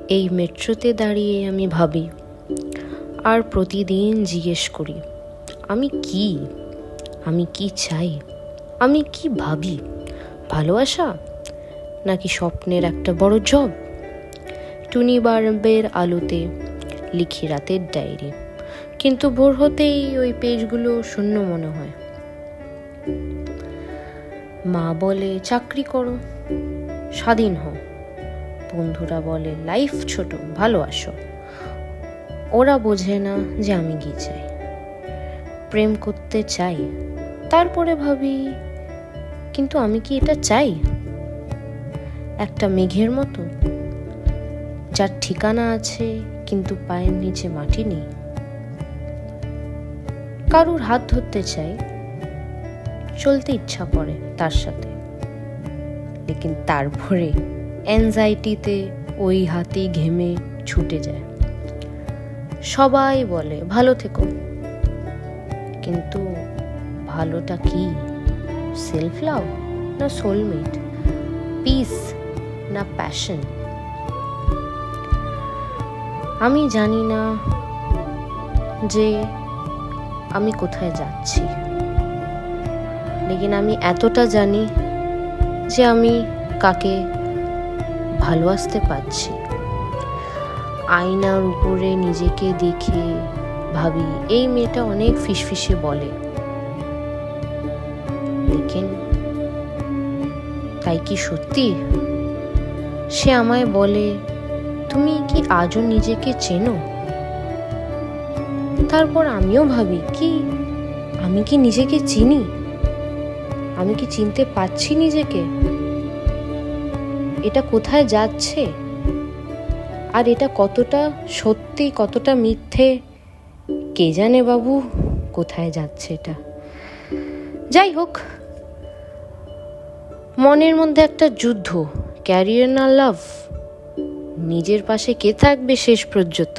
এই মেট্রোতে দাঁড়িয়ে আমি ভাবি আর প্রতিদিন জিজ্ঞেস করি, আমি কি চাই, আমি কি ভাবি? ভালোবাসা নাকি স্বপ্নের একটা বড় জব? টুনি বাল্বের আলোতে লিখি রাতের ডায়েরি, কিন্তু ভোর হতেই ওই পেজগুলো শূন্য মনে হয়। মা বলে চাকরি করো, স্বাধীন হও। বন্ধুরা বলে লাইফ ছোট, ভালোবাসো। ওরা বোঝে না যে আমি কি চাই। প্রেম করতে চাই, তারপরে ভাবি কিন্তু আমি কি এটা চাই? একটা মেঘের মতো যার ঠিকানা আছে কিন্তু পায়ের নিচে মাটি নেই। কারুর হাত ধরতে চাই, চলতে ইচ্ছা করে তার সাথে, লেকিন তারপরে অ্যাংজাইটিতে ওই হাতই ঘেমে ছুটে যায়। সবাই বলে ভালো থেকো, কিন্তু ভালোটা কি? সেলফ লাভ না সোলমেট? পিস না প্যাশন? আমি জানি না যে আমি কোথায় যাচ্ছি, লেকিন আমি এতটা জানি যে আমি কাকে ভালোবাসতে পারছি। আয়নার উপরে নিজেকে দেখে ভাবি এই মেয়েটা অনেক ফিসফিসে বলে, লেকিন তাই কি সত্যি? সে আমায় বলে তুমি কি আজও নিজেকে চেনো? তারপর আমিও ভাবি কি আমি কি নিজেকে চিনি? আমি কি চিনতে পারছি নিজেকে? এটা কোথায় যাচ্ছে? আর এটা কতটা সত্যি কতটা মিথ্যে কে জানে বাবু, কোথায় যাচ্ছে এটা। যাই হোক, মনের মধ্যে একটা যুদ্ধ, ক্যারিয়ার না লাভ, নিজের পাশে কে থাকবে শেষ পর্যন্ত।